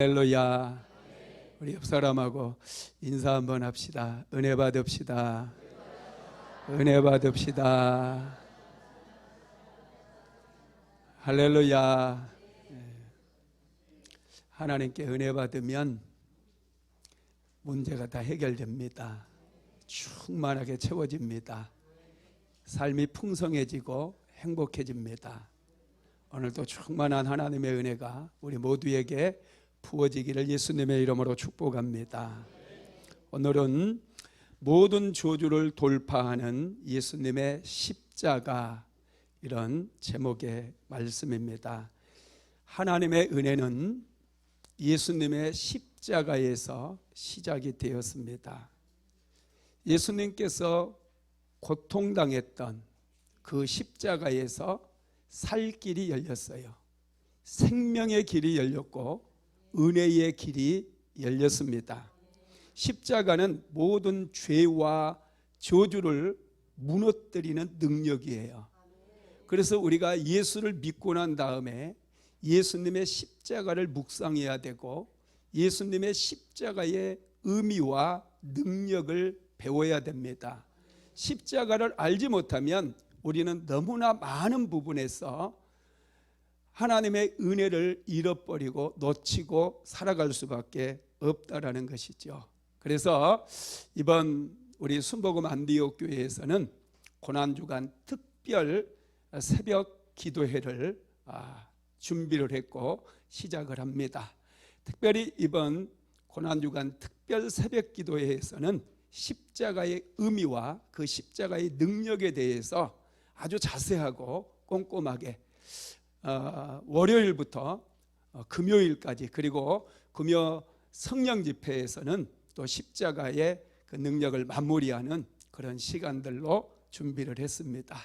할렐루야. 우리 옆 사람하고 인사 한번 합시다. 은혜 받읍시다. 은혜 받읍시다. 할렐루야. 하나님께 은혜 받으면 문제가 다 해결됩니다. 충만하게 채워집니다. 삶이 풍성해지고 행복해집니다. 오늘도 충만한 하나님의 은혜가 우리 모두에게 부어지기를 예수님의 이름으로 축복합니다. 오늘은 모든 저주를 돌파하는 예수님의 십자가, 이런 제목의 말씀입니다. 하나님의 은혜는 예수님의 십자가에서 시작이 되었습니다. 예수님께서 고통당했던 그 십자가에서 살 길이 열렸어요. 생명의 길이 열렸고 은혜의 길이 열렸습니다. 십자가는 모든 죄와 저주를 무너뜨리는 능력이에요. 그래서 우리가 예수를 믿고 난 다음에 예수님의 십자가를 묵상해야 되고 예수님의 십자가의 의미와 능력을 배워야 됩니다. 십자가를 알지 못하면 우리는 너무나 많은 부분에서 하나님의 은혜를 잃어버리고 놓치고 살아갈 수밖에 없다라는 것이죠. 그래서 이번 우리 순복음 안디옥 교회에서는 고난주간 특별 새벽 기도회를 준비를 했고 시작을 합니다. 특별히 이번 고난주간 특별 새벽 기도회에서는 십자가의 의미와 그 십자가의 능력에 대해서 아주 자세하고 꼼꼼하게 월요일부터 금요일까지, 그리고 금요 성령 집회에서는 또 십자가의 그 능력을 마무리하는 그런 시간들로 준비를 했습니다.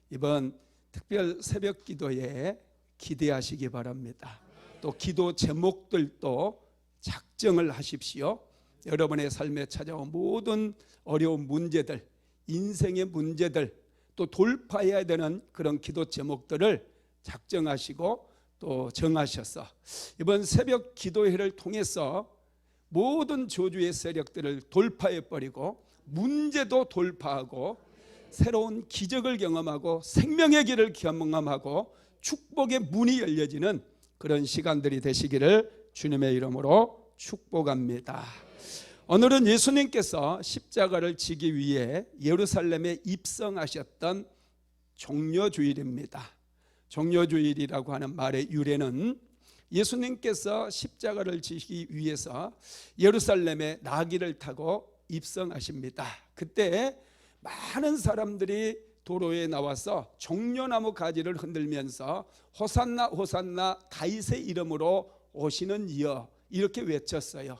이번 특별 새벽 기도에 기대하시기 바랍니다. 또 기도 제목들도 작정을 하십시오. 여러분의 삶에 찾아온 모든 어려운 문제들, 인생의 문제들, 또 돌파해야 되는 그런 기도 제목들을 작정하시고 또 정하셔서 이번 새벽 기도회를 통해서 모든 저주의 세력들을 돌파해버리고 문제도 돌파하고 새로운 기적을 경험하고 생명의 길을 경험하고 축복의 문이 열려지는 그런 시간들이 되시기를 주님의 이름으로 축복합니다. 오늘은 예수님께서 십자가를 지기 위해 예루살렘에 입성하셨던 종려주일입니다. 종려주일이라고 하는 말의 유래는 예수님께서 십자가를 지기 위해서 예루살렘에 나귀를 타고 입성하십니다. 그때 많은 사람들이 도로에 나와서 종려나무 가지를 흔들면서 호산나 호산나 다윗의 이름으로 오시는 이여, 이렇게 외쳤어요.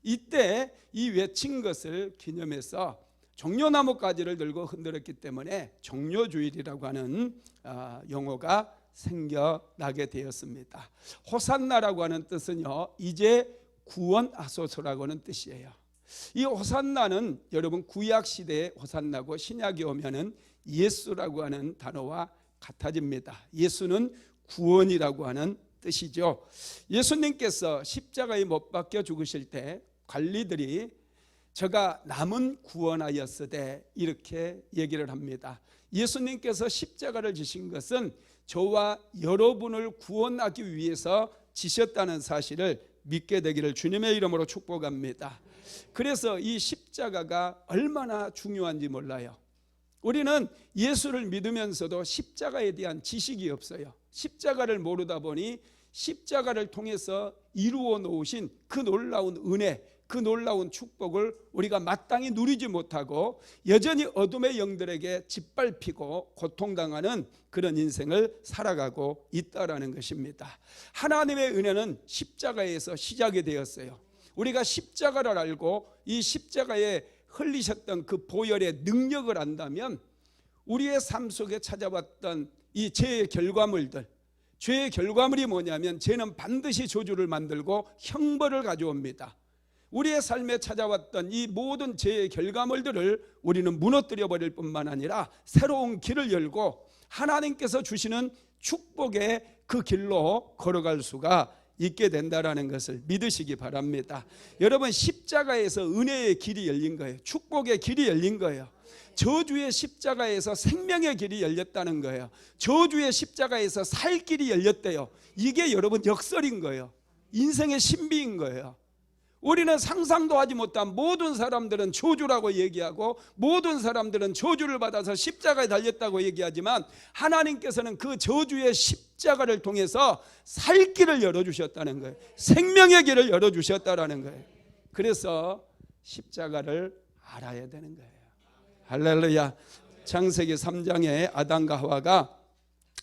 이때 이 외친 것을 기념해서 종려나무 가지를 들고 흔들었기 때문에 종려주일이라고 하는 용어가 생겨나게 되었습니다. 호산나라고 하는 뜻은요, 이제 구원하소서라고 하는 뜻이에요. 이 호산나는 여러분 구약 시대의 호산나고 신약에 오면은 예수라고 하는 단어와 같아집니다. 예수는 구원이라고 하는 뜻이죠. 예수님께서 십자가에 못 박혀 죽으실 때 관리들이 저가 남은 구원하였으되 이렇게 얘기를 합니다. 예수님께서 십자가를 지신 것은 저와 여러분을 구원하기 위해서 지셨다는 사실을 믿게 되기를 주님의 이름으로 축복합니다. 그래서 이 십자가가 얼마나 중요한지 몰라요. 우리는 예수를 믿으면서도 십자가에 대한 지식이 없어요. 십자가를 모르다 보니 십자가를 통해서 이루어 놓으신 그 놀라운 은혜, 그 놀라운 축복을 우리가 마땅히 누리지 못하고 여전히 어둠의 영들에게 짓밟히고 고통당하는 그런 인생을 살아가고 있다라는 것입니다. 하나님의 은혜는 십자가에서 시작이 되었어요. 우리가 십자가를 알고 이 십자가에 흘리셨던 그 보혈의 능력을 안다면 우리의 삶 속에 찾아왔던 이 죄의 결과물들, 죄의 결과물이 뭐냐면 죄는 반드시 저주를 만들고 형벌을 가져옵니다. 우리의 삶에 찾아왔던 이 모든 죄의 결과물들을 우리는 무너뜨려 버릴 뿐만 아니라 새로운 길을 열고 하나님께서 주시는 축복의 그 길로 걸어갈 수가 있게 된다라는 것을 믿으시기 바랍니다. 여러분, 십자가에서 은혜의 길이 열린 거예요. 축복의 길이 열린 거예요. 저주의 십자가에서 생명의 길이 열렸다는 거예요. 저주의 십자가에서 살 길이 열렸대요. 이게 여러분 역설인 거예요. 인생의 신비인 거예요. 우리는 상상도 하지 못한 모든 사람들은 저주라고 얘기하고 모든 사람들은 저주를 받아서 십자가에 달렸다고 얘기하지만 하나님께서는 그 저주의 십자가를 통해서 살 길을 열어주셨다는 거예요. 생명의 길을 열어주셨다는 거예요. 그래서 십자가를 알아야 되는 거예요. 할렐루야. 창세기 3장에 아담과 하와가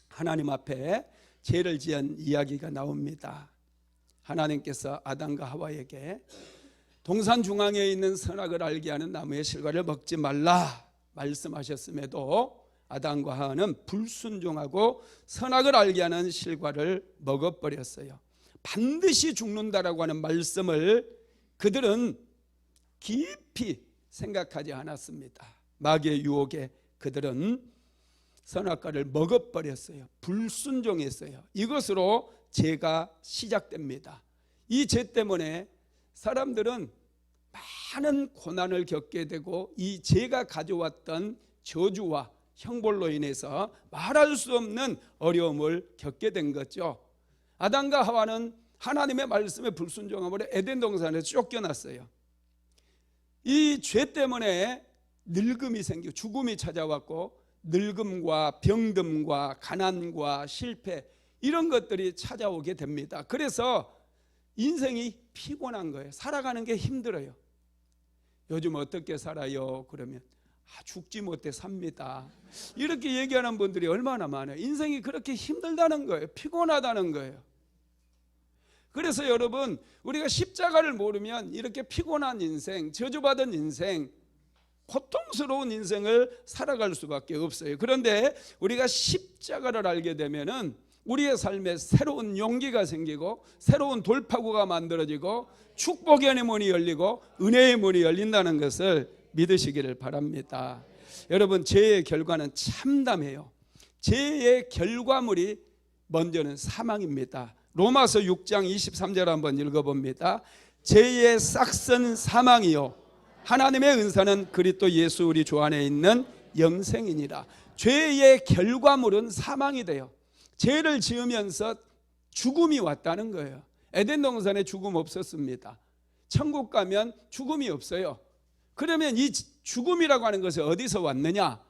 하나님 앞에 죄를 지은 이야기가 나옵니다. 하나님께서 아담과 하와에게 동산 중앙에 있는 선악을 알게 하는 나무의 실과를 먹지 말라 말씀하셨음에도 아담과 하와는 불순종하고 선악을 알게 하는 실과를 먹어버렸어요. 반드시 죽는다라고 하는 말씀을 그들은 깊이 생각하지 않았습니다. 마귀의 유혹에 그들은 선악과를 먹어버렸어요. 불순종했어요. 이것으로 죄가 시작됩니다. 이 죄 때문에 사람들은 많은 고난을 겪게 되고 이 죄가 가져왔던 저주와 형벌로 인해서 말할 수 없는 어려움을 겪게 된 거죠. 아담과 하와는 하나님의 말씀에 불순종함으로 에덴 동산에서 쫓겨났어요. 이 죄 때문에 늙음이 생기고 죽음이 찾아왔고 늙음과 병듦과 가난과 실패 이런 것들이 찾아오게 됩니다. 그래서 인생이 피곤한 거예요. 살아가는 게 힘들어요. 요즘 어떻게 살아요? 그러면 죽지 못해 삽니다. 이렇게 얘기하는 분들이 얼마나 많아요. 인생이 그렇게 힘들다는 거예요. 피곤하다는 거예요. 그래서 여러분, 우리가 십자가를 모르면 이렇게 피곤한 인생, 저주받은 인생, 고통스러운 인생을 살아갈 수밖에 없어요. 그런데 우리가 십자가를 알게 되면은 우리의 삶에 새로운 용기가 생기고 새로운 돌파구가 만들어지고 축복의 문이 열리고 은혜의 문이 열린다는 것을 믿으시기를 바랍니다. 여러분, 죄의 결과는 참담해요. 죄의 결과물이 먼저는 사망입니다. 로마서 6장 23절 한번 읽어봅니다. 죄의 싹은 사망이요 하나님의 은사는 그리스도 예수 우리 주 안에 있는 영생이니라. 죄의 결과물은 사망이 돼요. 죄를 지으면서 죽음이 왔다는 거예요. 에덴 동산에 죽음 없었습니다. 천국 가면 죽음이 없어요. 그러면 이 죽음이라고 하는 것이 어디서 왔느냐?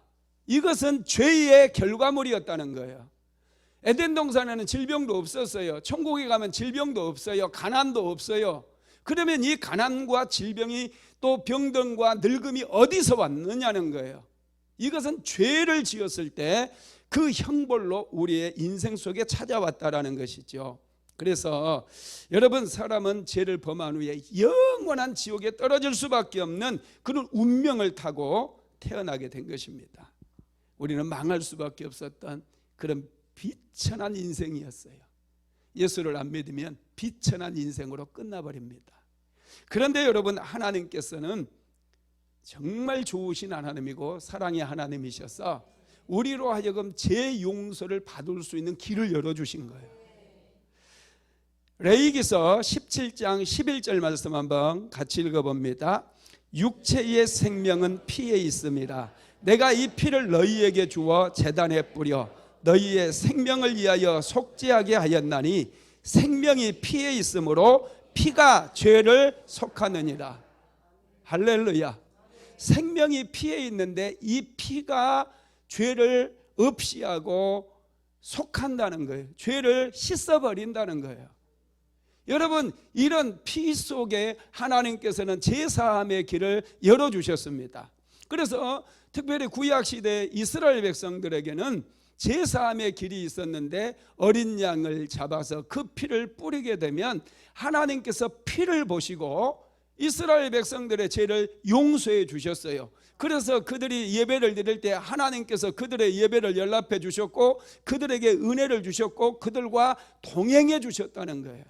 이것은 죄의 결과물이었다는 거예요. 에덴 동산에는 질병도 없었어요. 천국에 가면 질병도 없어요. 가난도 없어요. 그러면 이 가난과 질병이 또 병든과 늙음이 어디서 왔느냐는 거예요. 이것은 죄를 지었을 때 그 형벌로 우리의 인생 속에 찾아왔다라는 것이죠. 그래서 여러분, 사람은 죄를 범한 후에 영원한 지옥에 떨어질 수밖에 없는 그런 운명을 타고 태어나게 된 것입니다. 우리는 망할 수밖에 없었던 그런 비천한 인생이었어요. 예수를 안 믿으면 비천한 인생으로 끝나버립니다. 그런데 여러분, 하나님께서는 정말 좋으신 하나님이고 사랑의 하나님이셔서 우리로 하여금 죄 용서를 받을 수 있는 길을 열어주신 거예요. 레위기서 17장 11절 말씀 한번 같이 읽어봅니다. 육체의 생명은 피에 있음이라. 내가 이 피를 너희에게 주어 제단에 뿌려 너희의 생명을 위하여 속죄하게 하였나니 생명이 피에 있으므로 피가 죄를 속하느니라. 할렐루야. 생명이 피에 있는데 이 피가 죄를 없이하고 속한다는 거예요. 죄를 씻어버린다는 거예요. 여러분, 이런 피 속에 하나님께서는 제사함의 길을 열어주셨습니다. 그래서 특별히 구약시대 이스라엘 백성들에게는 제사함의 길이 있었는데 어린 양을 잡아서 그 피를 뿌리게 되면 하나님께서 피를 보시고 이스라엘 백성들의 죄를 용서해 주셨어요. 그래서 그들이 예배를 드릴 때 하나님께서 그들의 예배를 연락해 주셨고 그들에게 은혜를 주셨고 그들과 동행해 주셨다는 거예요.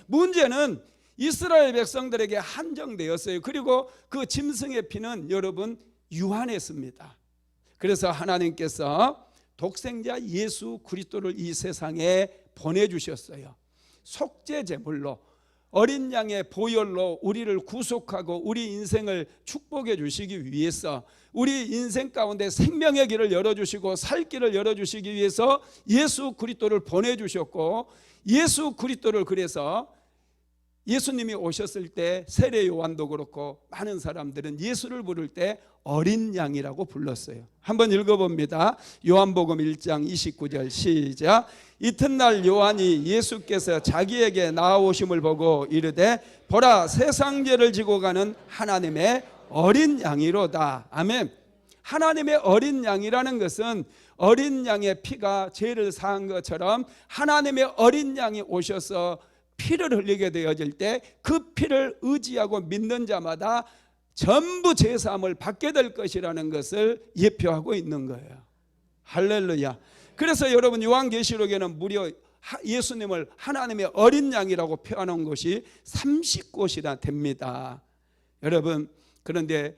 문제는 이스라엘 백성들에게 한정되었어요. 그리고 그 짐승의 피는 여러분 유한했습니다. 그래서 하나님께서 독생자 예수 그리스도를 이 세상에 보내주셨어요. 속죄 제물로 어린 양의 보혈로 우리를 구속하고 우리 인생을 축복해 주시기 위해서, 우리 인생 가운데 생명의 길을 열어주시고 살 길을 열어주시기 위해서 예수 그리스도를 보내주셨고, 예수 그리스도를 그래서 예수님이 오셨을 때 세례 요한도 그렇고 많은 사람들은 예수를 부를 때 어린 양이라고 불렀어요. 한번 읽어봅니다. 요한복음 1장 29절 시작. 이튿날 요한이 예수께서 자기에게 나아오심을 보고 이르되 보라, 세상 죄를 지고 가는 하나님의 어린 양이로다. 아멘. 하나님의 어린 양이라는 것은 어린 양의 피가 죄를 사한 것처럼 하나님의 어린 양이 오셔서 피를 흘리게 되어질 때 그 피를 의지하고 믿는 자마다 전부 죄사함을 받게 될 것이라는 것을 예표하고 있는 거예요. 할렐루야. 그래서 여러분 요한계시록에는 무려 예수님을 하나님의 어린 양이라고 표현한 곳이 30곳이나 됩니다. 여러분, 그런데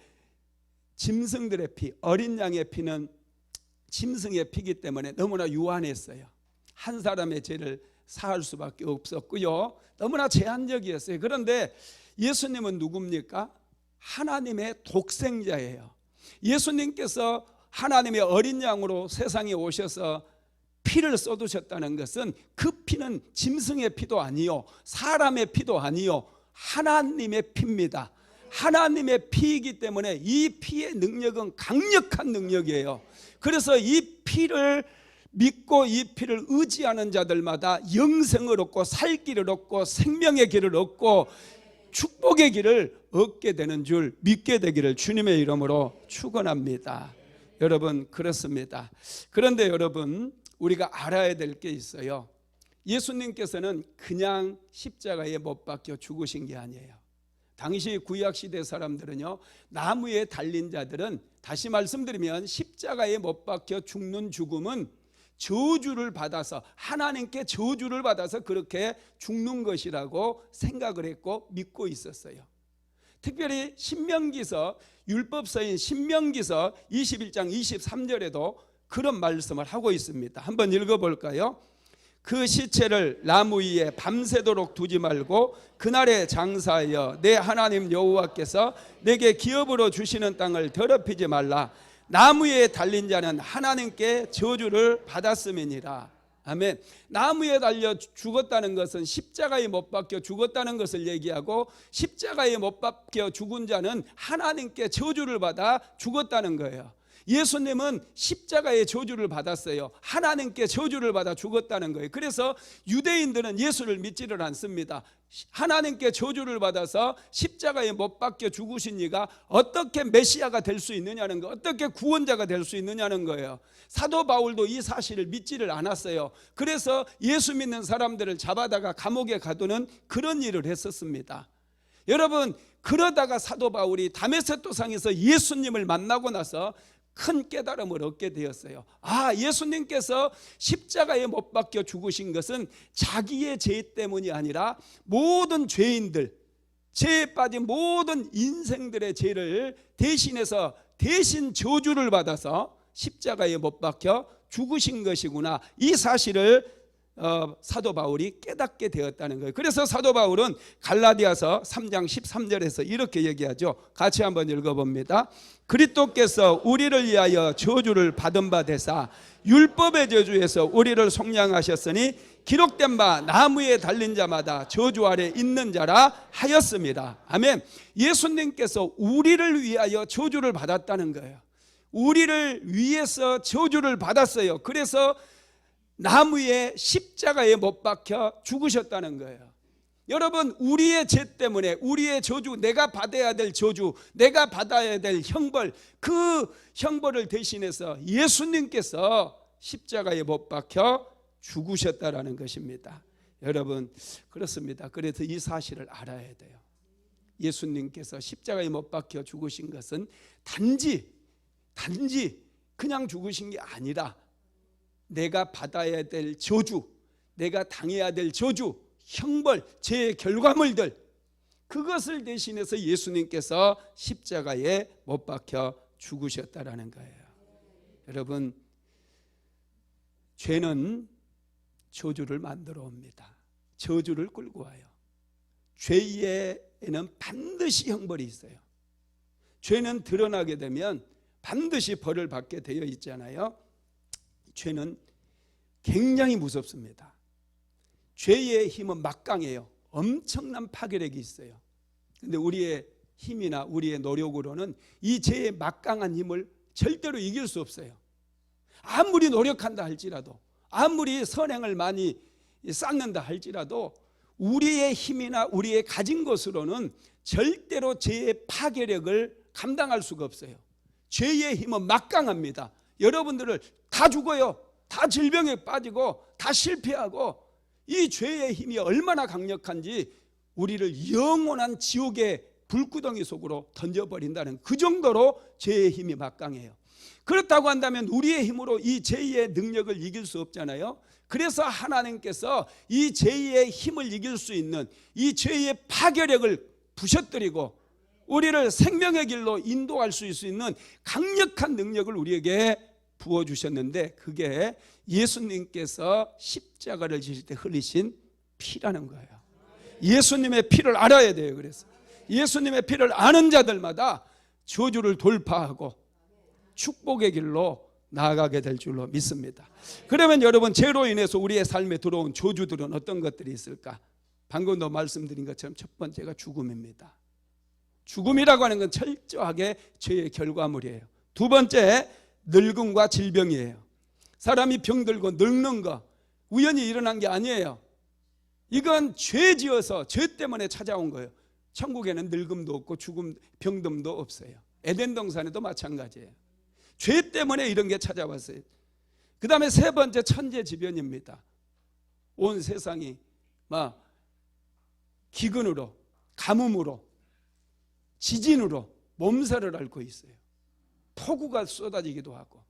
짐승들의 피, 어린 양의 피는 짐승의 피기 때문에 너무나 유한했어요. 한 사람의 죄를 사할 수밖에 없었고요. 너무나 제한적이었어요. 그런데 예수님은 누굽니까? 하나님의 독생자예요. 예수님께서 하나님의 어린 양으로 세상에 오셔서 피를 쏟으셨다는 것은 그 피는 짐승의 피도 아니요, 사람의 피도 아니요, 하나님의 피입니다. 하나님의 피이기 때문에 이 피의 능력은 강력한 능력이에요. 그래서 이 피를 믿고 이 피를 의지하는 자들마다 영생을 얻고 살 길을 얻고 생명의 길을 얻고 축복의 길을 얻게 되는 줄 믿게 되기를 주님의 이름으로 축원합니다. 여러분, 그렇습니다. 그런데 여러분, 우리가 알아야 될 게 있어요. 예수님께서는 그냥 십자가에 못 박혀 죽으신 게 아니에요. 당시 구약시대 사람들은요, 나무에 달린 자들은, 다시 말씀드리면 십자가에 못 박혀 죽는 죽음은 저주를 받아서, 하나님께 저주를 받아서 그렇게 죽는 것이라고 생각을 했고 믿고 있었어요. 특별히 신명기서, 율법서인 신명기서 21장 23절에도 그런 말씀을 하고 있습니다. 한번 읽어볼까요? 그 시체를 나무 위에 밤새도록 두지 말고 그날에 장사하여 내 하나님 여호와께서 내게 기업으로 주시는 땅을 더럽히지 말라. 나무에 달린 자는 하나님께 저주를 받았음이니라. 아멘. 나무에 달려 죽었다는 것은 십자가에 못 박혀 죽었다는 것을 얘기하고, 십자가에 못 박혀 죽은 자는 하나님께 저주를 받아 죽었다는 거예요. 예수님은 십자가의 저주를 받았어요. 하나님께 저주를 받아 죽었다는 거예요. 그래서 유대인들은 예수를 믿지를 않습니다. 하나님께 저주를 받아서 십자가에 못 박혀 죽으신 이가 어떻게 메시아가 될 수 있느냐는 거, 어떻게 구원자가 될 수 있느냐는 거예요. 사도 바울도 이 사실을 믿지를 않았어요. 그래서 예수 믿는 사람들을 잡아다가 감옥에 가두는 그런 일을 했었습니다. 여러분, 그러다가 사도 바울이 다메섹 도상에서 예수님을 만나고 나서 큰 깨달음을 얻게 되었어요. 아, 예수님께서 십자가에 못 박혀 죽으신 것은 자기의 죄 때문이 아니라 모든 죄인들, 죄에 빠진 모든 인생들의 죄를 대신해서 대신 저주를 받아서 십자가에 못 박혀 죽으신 것이구나, 이 사실을 사도 바울이 깨닫게 되었다는 거예요. 그래서 사도 바울은 갈라디아서 3장 13절에서 이렇게 얘기하죠. 같이 한번 읽어봅니다. 그리스도께서 우리를 위하여 저주를 받은 바 되사 율법의 저주에서 우리를 속량하셨으니 기록된 바 나무에 달린 자마다 저주 아래 있는 자라 하였습니다. 아멘. 예수님께서 우리를 위하여 저주를 받았다는 거예요. 우리를 위해서 저주를 받았어요. 그래서 나무에 십자가에 못 박혀 죽으셨다는 거예요. 여러분, 우리의 죄 때문에 우리의 저주, 내가 받아야 될 저주, 내가 받아야 될 형벌, 그 형벌을 대신해서 예수님께서 십자가에 못 박혀 죽으셨다라는 것입니다. 여러분, 그렇습니다. 그래서 이 사실을 알아야 돼요. 예수님께서 십자가에 못 박혀 죽으신 것은 단지 그냥 죽으신 게 아니라 내가 받아야 될 저주, 내가 당해야 될 저주, 형벌, 죄의 결과물들, 그것을 대신해서 예수님께서 십자가에 못 박혀 죽으셨다라는 거예요. 여러분, 죄는 저주를 만들어 옵니다. 저주를 끌고 와요. 죄에는 반드시 형벌이 있어요. 죄는 드러나게 되면 반드시 벌을 받게 되어 있잖아요. 죄는 굉장히 무섭습니다. 죄의 힘은 막강해요. 엄청난 파괴력이 있어요. 근데 우리의 힘이나 우리의 노력으로는 이 죄의 막강한 힘을 절대로 이길 수 없어요. 아무리 노력한다 할지라도, 아무리 선행을 많이 쌓는다 할지라도 우리의 힘이나 우리의 가진 것으로는 절대로 죄의 파괴력을 감당할 수가 없어요. 죄의 힘은 막강합니다. 여러분들을 다 죽어요. 다 질병에 빠지고 다 실패하고, 이 죄의 힘이 얼마나 강력한지 우리를 영원한 지옥의 불구덩이 속으로 던져버린다는, 그 정도로 죄의 힘이 막강해요. 그렇다고 한다면 우리의 힘으로 이 죄의 능력을 이길 수 없잖아요. 그래서 하나님께서 이 죄의 힘을 이길 수 있는, 이 죄의 파괴력을 부셔뜨리고 우리를 생명의 길로 인도할 수 있는 강력한 능력을 우리에게 부어주셨는데, 그게 예수님께서 십자가를 지실 때 흘리신 피라는 거예요. 예수님의 피를 알아야 돼요. 그래서 예수님의 피를 아는 자들마다 저주를 돌파하고 축복의 길로 나아가게 될 줄로 믿습니다. 그러면 여러분, 죄로 인해서 우리의 삶에 들어온 저주들은 어떤 것들이 있을까? 방금도 말씀드린 것처럼 첫 번째가 죽음입니다. 죽음이라고 하는 건 철저하게 죄의 결과물이에요. 두 번째, 늙음과 질병이에요. 사람이 병들고 늙는 거 우연히 일어난 게 아니에요. 이건 죄 지어서 죄 때문에 찾아온 거예요. 천국에는 늙음도 없고 죽음, 병듦도 없어요. 에덴 동산에도 마찬가지예요. 죄 때문에 이런 게 찾아왔어요. 그 다음에 세 번째, 천재지변입니다. 온 세상이 막 기근으로, 가뭄으로, 지진으로 몸살을 앓고 있어요. 폭우가 쏟아지기도 하고,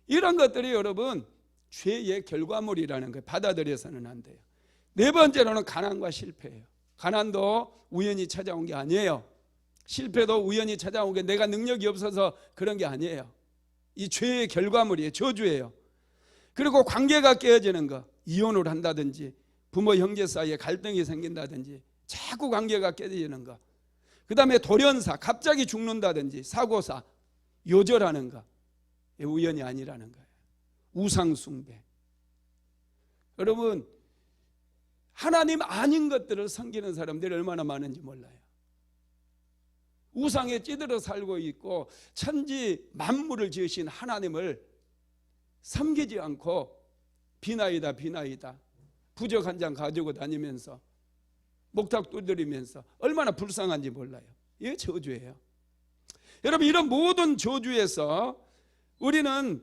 이런 것들이 여러분 죄의 결과물이라는 거예요. 받아들여서는 안 돼요. 네 번째로는 가난과 실패예요. 가난도 우연히 찾아온 게 아니에요. 실패도 우연히 찾아온 게 내가 능력이 없어서 그런 게 아니에요. 이 죄의 결과물이에요. 저주예요. 그리고 관계가 깨어지는 거, 이혼을 한다든지 부모 형제 사이에 갈등이 생긴다든지 자꾸 관계가 깨어지는 거, 그 다음에 돌연사, 갑자기 죽는다든지 사고사, 요절하는 거, 우연이 아니라는 거예요. 우상숭배. 여러분, 하나님 아닌 것들을 섬기는 사람들이 얼마나 많은지 몰라요. 우상에 찌들어 살고 있고 천지 만물을 지으신 하나님을 섬기지 않고 비나이다 부적 한 장 가지고 다니면서 목탁 두드리면서 얼마나 불쌍한지 몰라요. 이게 저주예요. 여러분, 이런 모든 저주에서 우리는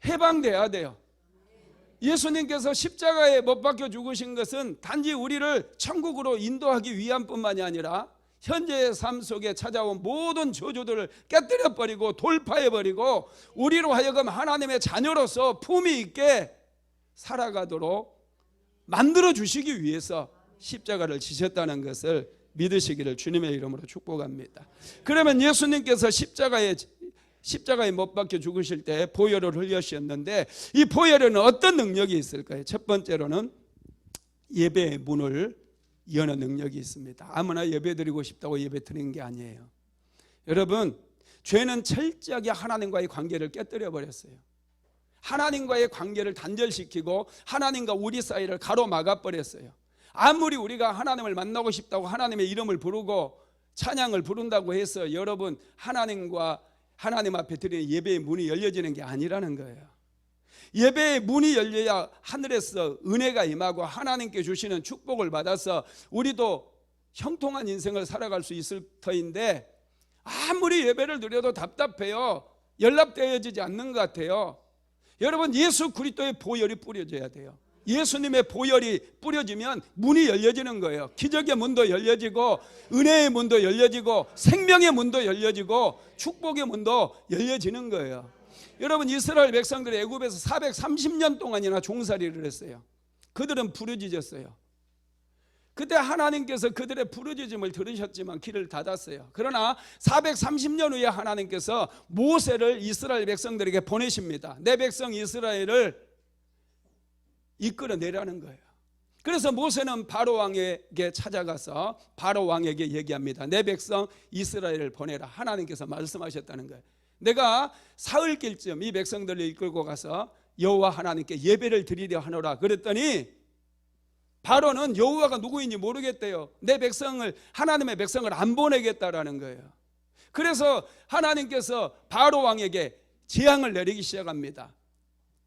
해방돼야 돼요. 예수님께서 십자가에 못 박혀 죽으신 것은 단지 우리를 천국으로 인도하기 위함뿐만이 아니라 현재의 삶 속에 찾아온 모든 저주들을 깨뜨려버리고 돌파해버리고 우리로 하여금 하나님의 자녀로서 품위 있게 살아가도록 만들어주시기 위해서 십자가를 지셨다는 것을 믿으시기를 주님의 이름으로 축복합니다. 그러면 예수님께서 십자가에 못 박혀 죽으실 때 보혈을 흘리셨는데, 이 보혈에는 어떤 능력이 있을까요? 첫 번째로는 예배의 문을 여는 능력이 있습니다. 아무나 예배 드리고 싶다고 예배 드리는 게 아니에요. 여러분, 죄는 철저하게 하나님과의 관계를 깨뜨려 버렸어요. 하나님과의 관계를 단절시키고 하나님과 우리 사이를 가로막아 버렸어요. 아무리 우리가 하나님을 만나고 싶다고 하나님의 이름을 부르고 찬양을 부른다고 해서 여러분, 하나님 앞에 드리는 예배의 문이 열려지는 게 아니라는 거예요. 예배의 문이 열려야 하늘에서 은혜가 임하고 하나님께 주시는 축복을 받아서 우리도 형통한 인생을 살아갈 수 있을 터인데, 아무리 예배를 드려도 답답해요. 연락되어지지 않는 것 같아요. 여러분, 예수 그리스도의 보혈이 뿌려져야 돼요. 예수님의 보혈이 뿌려지면 문이 열려지는 거예요. 기적의 문도 열려지고 은혜의 문도 열려지고 생명의 문도 열려지고 축복의 문도 열려지는 거예요. 여러분, 이스라엘 백성들이 애굽에서 430년 동안이나 종살이를 했어요. 그들은 부르짖었어요. 그때 하나님께서 그들의 부르짖음을 들으셨지만 길을 닫았어요. 그러나 430년 후에 하나님께서 모세를 이스라엘 백성들에게 보내십니다. 내 백성 이스라엘을 이끌어내라는 거예요. 그래서 모세는 바로 왕에게 찾아가서 바로 왕에게 얘기합니다. 내 백성 이스라엘을 보내라. 하나님께서 말씀하셨다는 거예요. 내가 사흘길쯤 이 백성들을 이끌고 가서 여호와 하나님께 예배를 드리려 하노라. 그랬더니 바로는 여호와가 누구인지 모르겠대요. 내 백성을, 하나님의 백성을 안 보내겠다라는 거예요. 그래서 하나님께서 바로 왕에게 재앙을 내리기 시작합니다.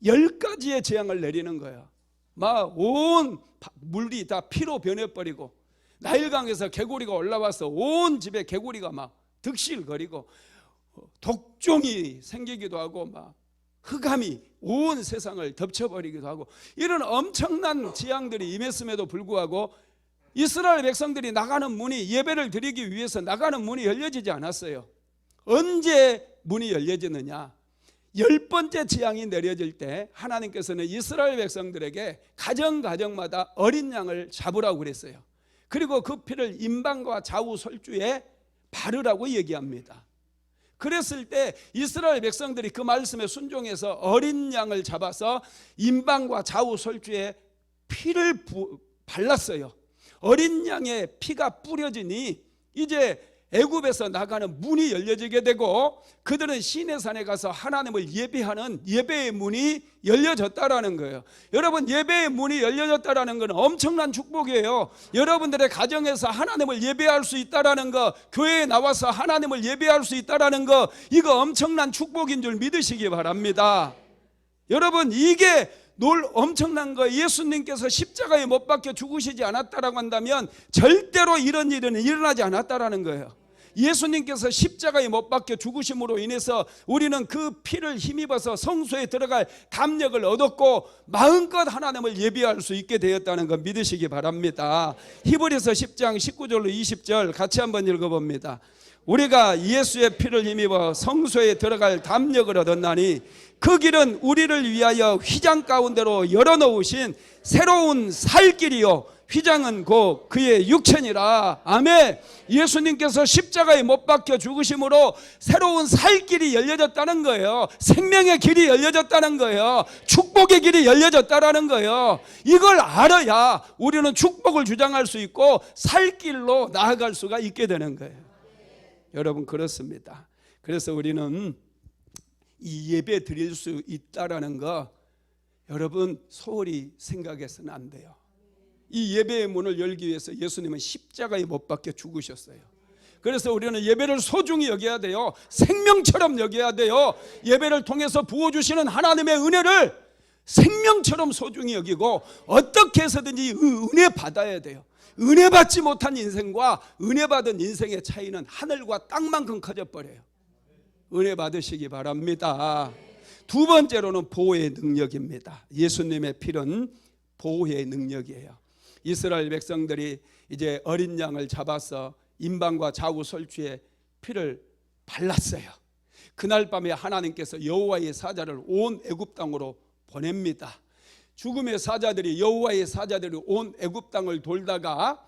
10가지의 재앙을 내리는 거예요. 막 온 물이 다 피로 변해버리고, 나일강에서 개구리가 올라와서 온 집에 개구리가 막 득실거리고, 독종이 생기기도 하고, 막 흑암이 온 세상을 덮쳐버리기도 하고, 이런 엄청난 재앙들이 임했음에도 불구하고 이스라엘 백성들이 나가는 문이, 예배를 드리기 위해서 나가는 문이 열려지지 않았어요. 언제 문이 열려지느냐? 10번째 재앙이 내려질 때 하나님께서는 이스라엘 백성들에게 가정가정마다 어린 양을 잡으라고 그랬어요. 그리고 그 피를 임방과 좌우 솔주에 바르라고 얘기합니다. 그랬을 때 이스라엘 백성들이 그 말씀에 순종해서 어린 양을 잡아서 임방과 좌우 솔주에 피를 발랐어요. 어린 양의 피가 뿌려지니 이제 애굽에서 나가는 문이 열려지게 되고, 그들은 시내산에 가서 하나님을 예배하는 예배의 문이 열려졌다라는 거예요. 여러분, 예배의 문이 열려졌다라는 건 엄청난 축복이에요. 여러분들의 가정에서 하나님을 예배할 수 있다라는 거, 교회에 나와서 하나님을 예배할 수 있다라는 거, 이거 엄청난 축복인 줄 믿으시기 바랍니다. 여러분, 이게 엄청난 거. 예수님께서 십자가에 못 박혀 죽으시지 않았다라고 한다면 절대로 이런 일은 일어나지 않았다라는 거예요. 예수님께서 십자가에 못 박혀 죽으심으로 인해서 우리는 그 피를 힘입어서 성소에 들어갈 담력을 얻었고 마음껏 하나님을 예배할 수 있게 되었다는 거 믿으시기 바랍니다. 히브리서 10장 19절로 20절 같이 한번 읽어봅니다. 우리가 예수의 피를 힘입어 성소에 들어갈 담력을 얻었나니 그 길은 우리를 위하여 휘장 가운데로 열어놓으신 새로운 살 길이요 휘장은 곧 그의 육체니라. 아멘. 예수님께서 십자가에 못 박혀 죽으심으로 새로운 살 길이 열려졌다는 거예요. 생명의 길이 열려졌다는 거예요. 축복의 길이 열려졌다는 거예요. 이걸 알아야 우리는 축복을 주장할 수 있고 살 길로 나아갈 수가 있게 되는 거예요. 여러분, 그렇습니다. 그래서 우리는 이 예배 드릴 수 있다라는 거 여러분 소홀히 생각해서는 안 돼요. 이 예배의 문을 열기 위해서 예수님은 십자가에 못 박혀 죽으셨어요. 그래서 우리는 예배를 소중히 여겨야 돼요. 생명처럼 여겨야 돼요. 예배를 통해서 부어주시는 하나님의 은혜를 생명처럼 소중히 여기고 어떻게 해서든지 은혜 받아야 돼요. 은혜 받지 못한 인생과 은혜 받은 인생의 차이는 하늘과 땅만큼 커져버려요. 은혜 받으시기 바랍니다. 두 번째로는 보호의 능력입니다. 예수님의 피는 보호의 능력이에요. 이스라엘 백성들이 이제 어린 양을 잡아서 임방과 좌우 솔주에 피를 발랐어요. 그날 밤에 하나님께서 여호와의 사자를 온 애굽 땅으로 보냅니다. 죽음의 사자들이, 여호와의 사자들이 온 애굽 땅을 돌다가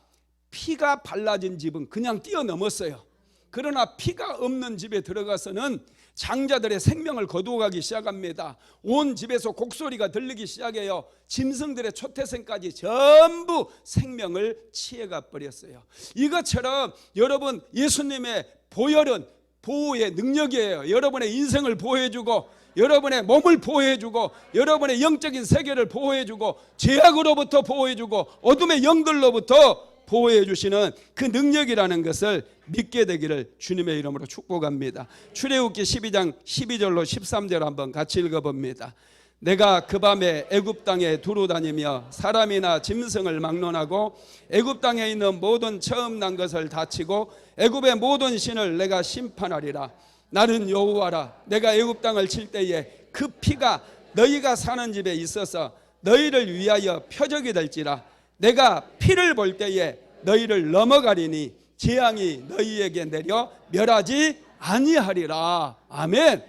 피가 발라진 집은 그냥 뛰어넘었어요. 그러나 피가 없는 집에 들어가서는 장자들의 생명을 거두어가기 시작합니다. 온 집에서 곡소리가 들리기 시작해요. 짐승들의 초태생까지 전부 생명을 취해가 버렸어요. 이것처럼 여러분, 예수님의 보혈은 보호의 능력이에요. 여러분의 인생을 보호해주고 여러분의 몸을 보호해주고 여러분의 영적인 세계를 보호해주고 죄악으로부터 보호해주고 어둠의 영들로부터 보호해 주시는 그 능력이라는 것을 믿게 되기를 주님의 이름으로 축복합니다. 출애굽기 12장 12절로 13절 한번 같이 읽어봅니다. 내가 그 밤에 애굽 땅에 두루 다니며 사람이나 짐승을 막론하고 애굽 땅에 있는 모든 처음 난 것을 다치고 애굽의 모든 신을 내가 심판하리라. 나는 여호와라. 내가 애굽 땅을 칠 때에 그 피가 너희가 사는 집에 있어서 너희를 위하여 표적이 될지라. 내가 피를 볼 때에 너희를 넘어가리니 재앙이 너희에게 내려 멸하지 아니하리라. 아멘.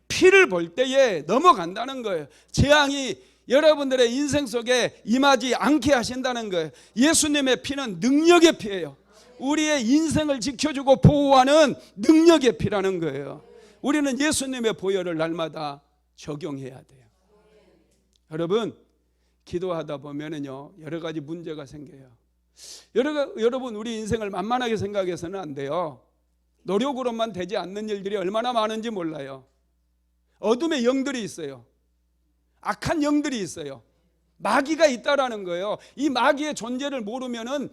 피를 볼 때에 넘어간다는 거예요. 재앙이 여러분들의 인생 속에 임하지 않게 하신다는 거예요. 예수님의 피는 능력의 피예요. 우리의 인생을 지켜주고 보호하는 능력의 피라는 거예요. 우리는 예수님의 보혈을 날마다 적용해야 돼요. 여러분, 기도하다 보면은요 여러 가지 문제가 생겨요. 여러분 우리 인생을 만만하게 생각해서는 안 돼요. 노력으로만 되지 않는 일들이 얼마나 많은지 몰라요. 어둠의 영들이 있어요. 악한 영들이 있어요. 마귀가 있다라는 거예요. 이 마귀의 존재를 모르면은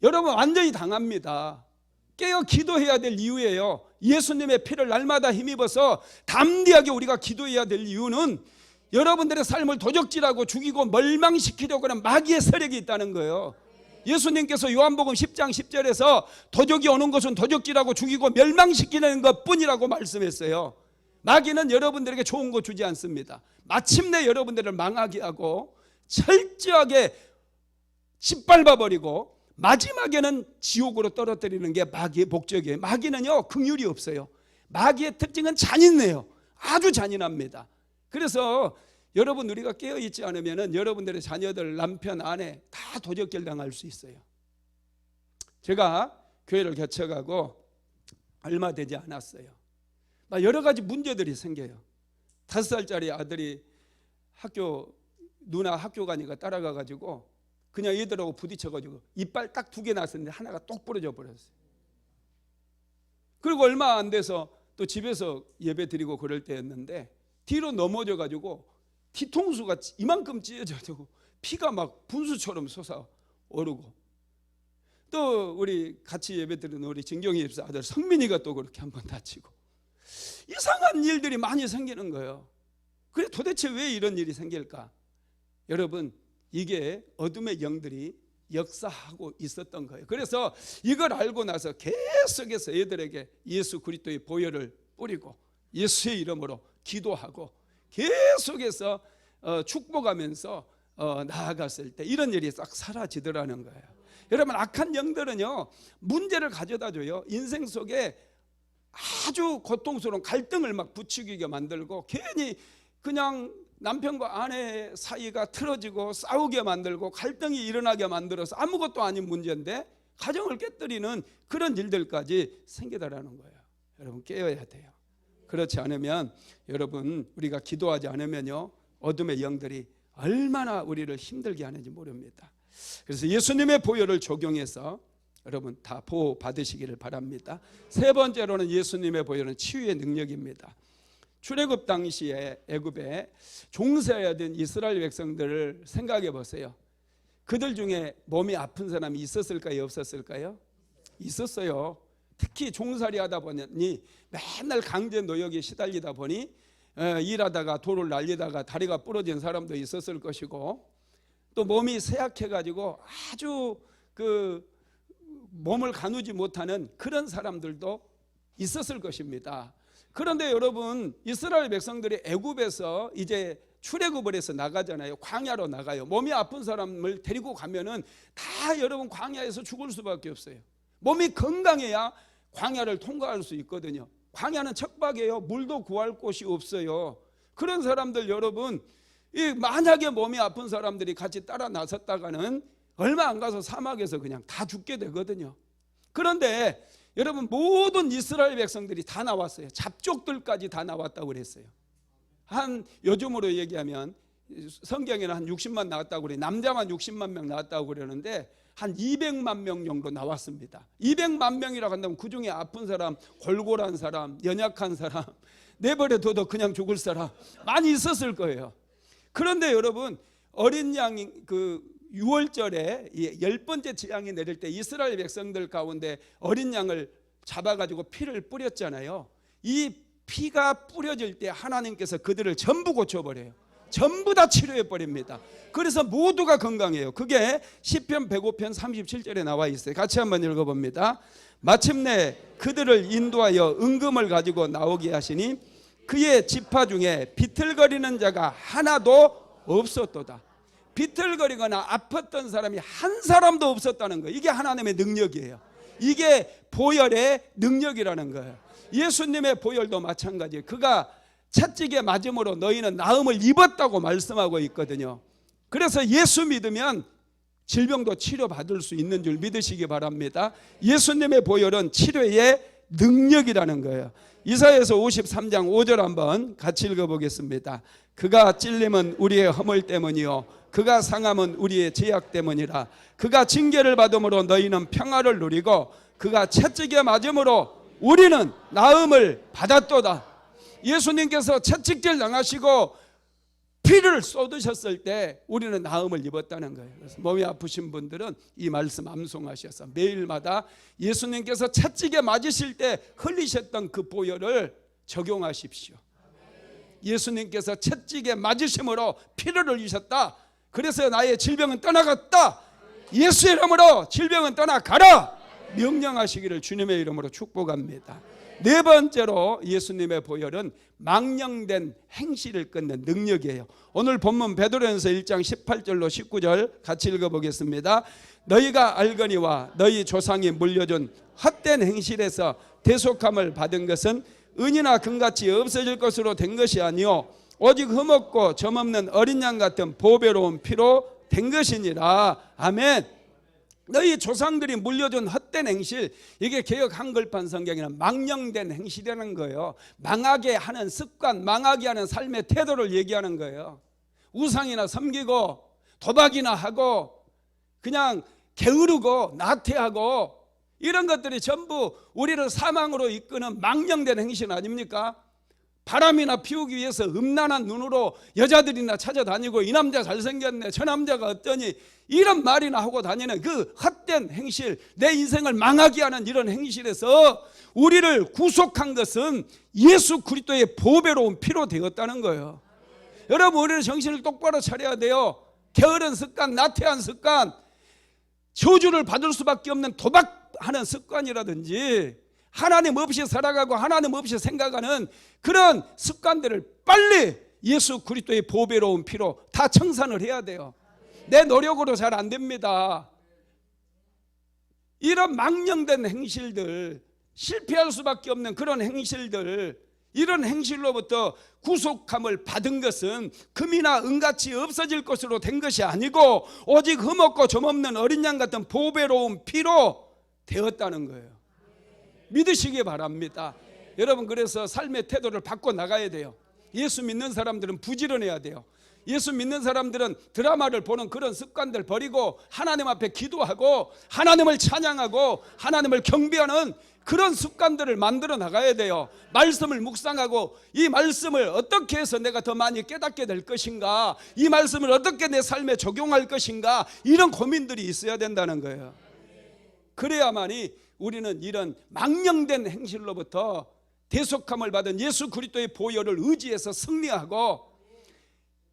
여러분 완전히 당합니다. 깨어 기도해야 될 이유예요. 예수님의 피를 날마다 힘입어서 담대하게 우리가 기도해야 될 이유는 여러분들의 삶을 도적질하고 죽이고 멸망시키려고 하는 마귀의 세력이 있다는 거예요. 예수님께서 요한복음 10장 10절에서 도적이 오는 것은 도적질하고 죽이고 멸망시키는 것뿐이라고 말씀했어요. 마귀는 여러분들에게 좋은 거 주지 않습니다. 마침내 여러분들을 망하게 하고 철저하게 짓밟아버리고 마지막에는 지옥으로 떨어뜨리는 게 마귀의 목적이에요. 마귀는요 긍휼이 없어요. 마귀의 특징은 잔인해요. 아주 잔인합니다. 그래서 여러분 우리가 깨어있지 않으면 여러분들의 자녀들, 남편, 아내 다 도적질 당할 수 있어요. 제가 교회를 개척하고 얼마 되지 않았어요. 여러 가지 문제들이 생겨요. 5살짜리 아들이 누나 학교 가니까 따라가가지고 그냥 얘들하고 부딪혀가지고 이빨 딱 2개 났었는데 하나가 똑 부러져 버렸어요. 그리고 얼마 안 돼서 또 집에서 예배 드리고 그럴 때였는데 뒤로 넘어져가지고 뒤통수가 이만큼 찢어져가지고 피가 막 분수처럼 솟아오르고, 또 우리 같이 예배 드리는 우리 진경이 집사 아들 성민이가 또 그렇게 한번 다치고, 이상한 일들이 많이 생기는 거예요. 그래 도대체 왜 이런 일이 생길까? 여러분 이게 어둠의 영들이 역사하고 있었던 거예요. 그래서 이걸 알고 나서 계속해서 애들에게 예수 그리스도의 보혈을 뿌리고 예수의 이름으로 기도하고 계속해서 축복하면서 나아갔을 때 이런 일이 싹 사라지더라는 거예요. 여러분 악한 영들은요 문제를 가져다 줘요. 인생 속에 아주 고통스러운 갈등을 막 부추기게 만들고, 괜히 그냥 남편과 아내 사이가 틀어지고 싸우게 만들고 갈등이 일어나게 만들어서 아무것도 아닌 문제인데 가정을 깨뜨리는 그런 일들까지 생기더라는 거예요. 여러분 깨어야 돼요. 그렇지 않으면 여러분 우리가 기도하지 않으면요 어둠의 영들이 얼마나 우리를 힘들게 하는지 모릅니다. 그래서 예수님의 보혈을 적용해서 여러분 다 보호 받으시기를 바랍니다. 세 번째로는 예수님의 보혈은 치유의 능력입니다. 출애굽 당시에 애굽에 종살이하던 이스라엘 백성들을 생각해 보세요. 그들 중에 몸이 아픈 사람이 있었을까요? 없었을까요? 있었어요. 특히 종살이하다 보니 맨날 강제 노역에 시달리다 보니 일하다가 돌을 날리다가 다리가 부러진 사람도 있었을 것이고, 또 몸이 쇠약해가지고 아주 몸을 가누지 못하는 그런 사람들도 있었을 것입니다. 그런데 여러분 이스라엘 백성들이 애굽에서 이제 출애굽을 해서 나가잖아요. 광야로 나가요. 몸이 아픈 사람을 데리고 가면은 다 여러분 광야에서 죽을 수밖에 없어요. 몸이 건강해야 광야를 통과할 수 있거든요. 광야는 척박해요. 물도 구할 곳이 없어요. 그런 사람들 여러분 만약에 몸이 아픈 사람들이 같이 따라 나섰다가는 얼마 안 가서 사막에서 그냥 다 죽게 되거든요. 그런데 여러분 모든 이스라엘 백성들이 다 나왔어요. 잡족들까지 다 나왔다고 그랬어요. 한 요즘으로 얘기하면 성경에는 한 60만 나왔다고 그래요. 남자만 60만 명 나왔다고 그러는데 한 200만 명 정도 나왔습니다. 200만 명이라고 한다면 그중에 아픈 사람, 골골한 사람, 연약한 사람, 내버려둬도 그냥 죽을 사람 많이 있었을 거예요. 그런데 여러분 어린 양이 6월절에 10번째 재앙이 내릴 때 이스라엘 백성들 가운데 어린 양을 잡아가지고 피를 뿌렸잖아요. 이 피가 뿌려질 때 하나님께서 그들을 전부 고쳐버려요. 전부 다 치료해버립니다. 그래서 모두가 건강해요. 그게 시편 105편 37절에 나와 있어요. 같이 한번 읽어봅니다. 마침내 그들을 인도하여 은금을 가지고 나오게 하시니 그의 지파 중에 비틀거리는 자가 하나도 없었도다. 비틀거리거나 아팠던 사람이 한 사람도 없었다는 거예요. 이게 하나님의 능력이에요. 이게 보혈의 능력이라는 거예요. 예수님의 보혈도 마찬가지예요. 그가 채찍에 맞음으로 너희는 나음을 입었다고 말씀하고 있거든요. 그래서 예수 믿으면 질병도 치료받을 수 있는 줄 믿으시기 바랍니다. 예수님의 보혈은 치료의 능력이라는 거예요. 이사야서 53장 5절 한번 같이 읽어보겠습니다. 그가 찔림은 우리의 허물 때문이요 그가 상함은 우리의 죄악 때문이라. 그가 징계를 받음으로 너희는 평화를 누리고 그가 채찍에 맞음으로 우리는 나음을 받았도다. 예수님께서 채찍질 당하시고 피를 쏟으셨을 때 우리는 나음을 입었다는 거예요. 그래서 몸이 아프신 분들은 이 말씀 암송하셔서 매일마다 예수님께서 채찍에 맞으실 때 흘리셨던 그 보혈을 적용하십시오. 예수님께서 채찍에 맞으심으로 피를 흘리셨다. 그래서 나의 질병은 떠나갔다. 예수의 이름으로 질병은 떠나가라 명령하시기를 주님의 이름으로 축복합니다. 네 번째로 예수님의 보혈은 망령된 행실을 끊는 능력이에요. 오늘 본문 베드로전서 1장 18절로 19절 같이 읽어보겠습니다. 너희가 알거니와 너희 조상이 물려준 헛된 행실에서 대속함을 받은 것은 은이나 금같이 없어질 것으로 된 것이 아니요 오직 흠없고 점없는 어린 양 같은 보배로운 피로 된 것이니라. 아멘. 너희 조상들이 물려준 헛된 행실, 이게 개역 한글판 성경에는 망령된 행실이라는 거예요. 망하게 하는 습관, 망하게 하는 삶의 태도를 얘기하는 거예요. 우상이나 섬기고 도박이나 하고 그냥 게으르고 나태하고 이런 것들이 전부 우리를 사망으로 이끄는 망령된 행실 아닙니까? 바람이나 피우기 위해서 음란한 눈으로 여자들이나 찾아다니고 이 남자 잘생겼네, 저 남자가 어떠니, 이런 말이나 하고 다니는 그 헛된 행실, 내 인생을 망하게 하는 이런 행실에서 우리를 구속한 것은 예수 그리스도의 보배로운 피로 되었다는 거예요. 여러분, 우리는 정신을 똑바로 차려야 돼요. 게으른 습관, 나태한 습관, 저주를 받을 수밖에 없는 도박하는 습관이라든지 하나님 없이 살아가고 하나님 없이 생각하는 그런 습관들을 빨리 예수 그리스도의 보배로운 피로 다 청산을 해야 돼요. 내 노력으로 잘 안 됩니다. 이런 망령된 행실들, 실패할 수밖에 없는 그런 행실들, 이런 행실로부터 구속함을 받은 것은 금이나 은같이 없어질 것으로 된 것이 아니고 오직 흠없고 점없는 어린 양 같은 보배로운 피로 되었다는 거예요. 믿으시기 바랍니다. 여러분, 그래서 삶의 태도를 바꿔 나가야 돼요. 예수 믿는 사람들은 부지런해야 돼요. 예수 믿는 사람들은 드라마를 보는 그런 습관들 버리고 하나님 앞에 기도하고 하나님을 찬양하고 하나님을 경배하는 그런 습관들을 만들어 나가야 돼요. 말씀을 묵상하고 이 말씀을 어떻게 해서 내가 더 많이 깨닫게 될 것인가, 이 말씀을 어떻게 내 삶에 적용할 것인가, 이런 고민들이 있어야 된다는 거예요. 그래야만이 우리는 이런 망령된 행실로부터 대속함을 받은 예수 그리스도의 보혈을 의지해서 승리하고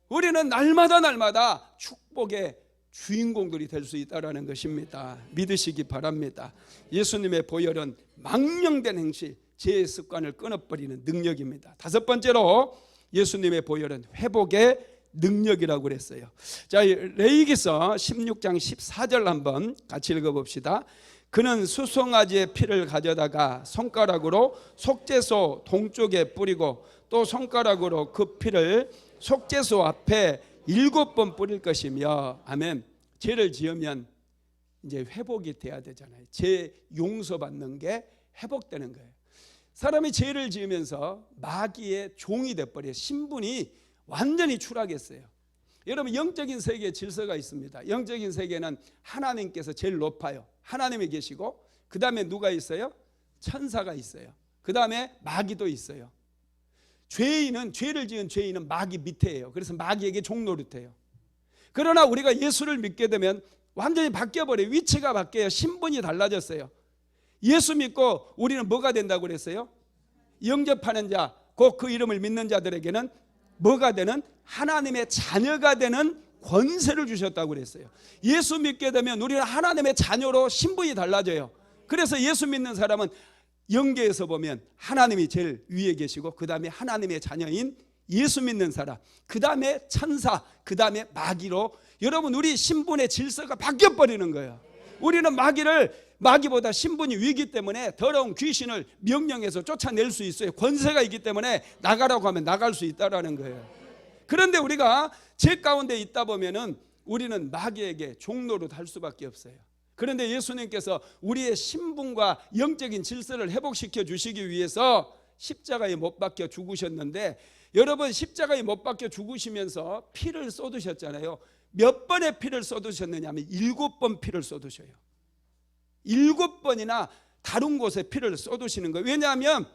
우리는 날마다 축복의 주인공들이 될 수 있다는 것입니다. 믿으시기 바랍니다. 예수님의 보혈은 망령된 행실, 죄의 습관을 끊어버리는 능력입니다. 다섯 번째로 예수님의 보혈은 회복의 능력이라고 그랬어요. 자, 레위기서 16장 14절 한번 같이 읽어봅시다. 그는 수송아지의 피를 가져다가 손가락으로 속죄소 동쪽에 뿌리고 또 손가락으로 그 피를 속죄소 앞에 7번 뿌릴 것이며. 아멘. 죄를 지으면 이제 회복이 돼야 되잖아요. 죄 용서받는 게 회복되는 거예요. 사람이 죄를 지으면서 마귀의 종이 돼버려요. 신분이 완전히 추락했어요. 여러분, 영적인 세계에 질서가 있습니다. 영적인 세계는 하나님께서 제일 높아요. 하나님이 계시고 그 다음에 누가 있어요? 천사가 있어요. 그 다음에 마귀도 있어요. 죄를 지은 죄인은 마귀 밑에예요. 그래서 마귀에게 종노릇해요. 그러나 우리가 예수를 믿게 되면 완전히 바뀌어버려요. 위치가 바뀌어요. 신분이 달라졌어요. 예수 믿고 우리는 뭐가 된다고 그랬어요? 영접하는 자, 곧 그 이름을 믿는 자들에게는 뭐가 되는? 하나님의 자녀가 되는 권세를 주셨다고 그랬어요. 예수 믿게 되면 우리는 하나님의 자녀로 신분이 달라져요. 그래서 예수 믿는 사람은 영계에서 보면 하나님이 제일 위에 계시고 그 다음에 하나님의 자녀인 예수 믿는 사람, 그 다음에 천사, 그 다음에 마귀로, 여러분, 우리 신분의 질서가 바뀌어버리는 거예요. 우리는 마귀보다 신분이 위기 때문에 더러운 귀신을 명령해서 쫓아낼 수 있어요. 권세가 있기 때문에 나가라고 하면 나갈 수 있다는 거예요. 그런데 우리가 죄 가운데 있다 보면은 우리는 마귀에게 종노릇 할 수밖에 없어요. 그런데 예수님께서 우리의 신분과 영적인 질서를 회복시켜 주시기 위해서 십자가에 못 박혀 죽으셨는데, 여러분 십자가에 못 박혀 죽으시면서 피를 쏟으셨잖아요. 몇 번의 피를 쏟으셨느냐 하면 7번 피를 쏟으셔요. 7번이나 다른 곳에 피를 쏟으시는 거예요. 왜냐하면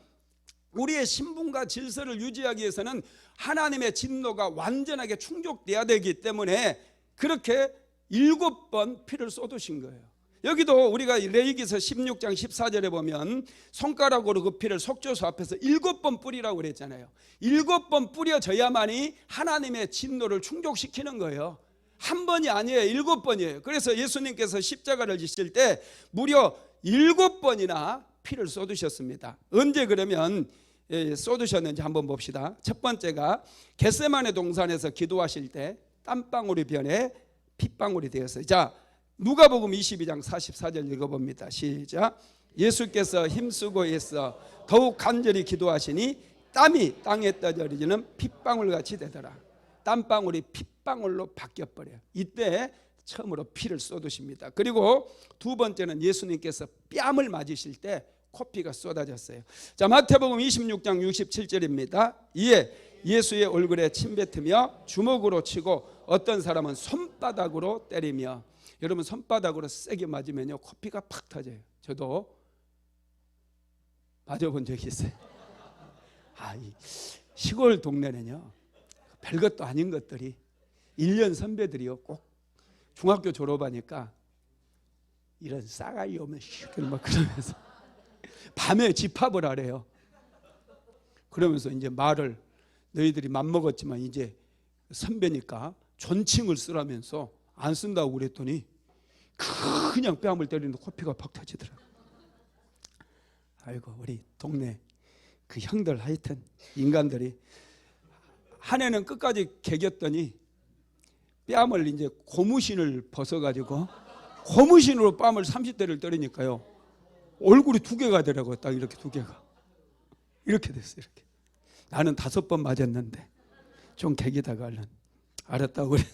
우리의 신분과 질서를 유지하기 위해서는 하나님의 진노가 완전하게 충족돼야 되기 때문에 그렇게 7번 피를 쏟으신 거예요. 여기도 우리가 레위기서 16장 14절에 보면 손가락으로 그 피를 속죄소 앞에서 7번 뿌리라고 그랬잖아요. 7번 뿌려져야만이 하나님의 진노를 충족시키는 거예요. 한 번이 아니에요. 7번이에요. 그래서 예수님께서 십자가를 지실 때 무려 7번이나 피를 쏟으셨습니다. 언제 그러면 쏟으셨는지 한번 봅시다. 첫 번째가 겟세마네 동산에서 기도하실 때 땀방울이 변해 핏방울이 되었어요. 자, 누가복음 22장 44절 읽어봅니다. 시작. 예수께서 힘쓰고 애써 더욱 간절히 기도하시니 땀이 땅에 떨어지는 핏방울같이 되더라. 땀방울이 핏방울로 바뀌어버려요. 이때 처음으로 피를 쏟으십니다. 그리고 두 번째는 예수님께서 뺨을 맞으실 때 코피가 쏟아졌어요. 자, 마태복음 26장 67절입니다. 이에 예수의 얼굴에 침 뱉으며 주먹으로 치고 어떤 사람은 손바닥으로 때리며. 여러분 손바닥으로 세게 맞으면요 코피가 팍 터져요. 저도 맞아본 적이 있어요. 이 시골 동네는요 별것도 아닌 것들이 1년 선배들이요 꼭 중학교 졸업하니까 이런 싸가지 없는 시들 막 그러면서 밤에 집합을 하래요. 그러면서 이제 말을 너희들이 맘먹었지만 이제 선배니까 존칭을 쓰라면서 안 쓴다고 그랬더니 그냥 뺨을 때리는데 코피가 팍 터지더라고요. 아이고 우리 동네 그 형들 하여튼 인간들이 한 해는 끝까지 개겼더니 뺨을 이제 고무신을 벗어가지고 고무신으로 뺨을 30대를 때리니까요 얼굴이 2개가 되라고. 딱 이렇게 2개가 이렇게 됐어요. 이렇게. 나는 5번 맞았는데 좀 개기다가 얼른 알았다고 그래.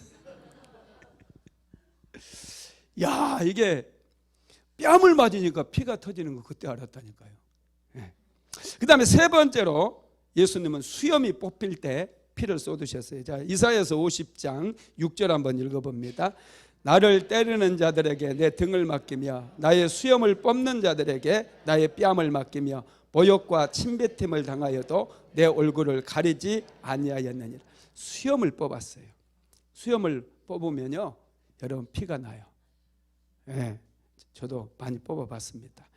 야, 이게 뺨을 맞으니까 피가 터지는 거 그때 알았다니까요. 그 다음에 세 번째로 예수님은 수염이 뽑힐 때 피를 쏟으셨어요. 자, 이사야서 50장 6절 한번 읽어봅니다. 나를 때리는 자들에게 내 등을 맡기며 나의 수염을 뽑는 자들에게 나의 뺨을 맡기며 모욕과 침뱉음을 당하여도 내 얼굴을 가리지 아니하였느니라. 수염을 뽑았어요. 수염을 뽑으면요 여러분 피가 나요. 저도 많이 뽑아봤습니다.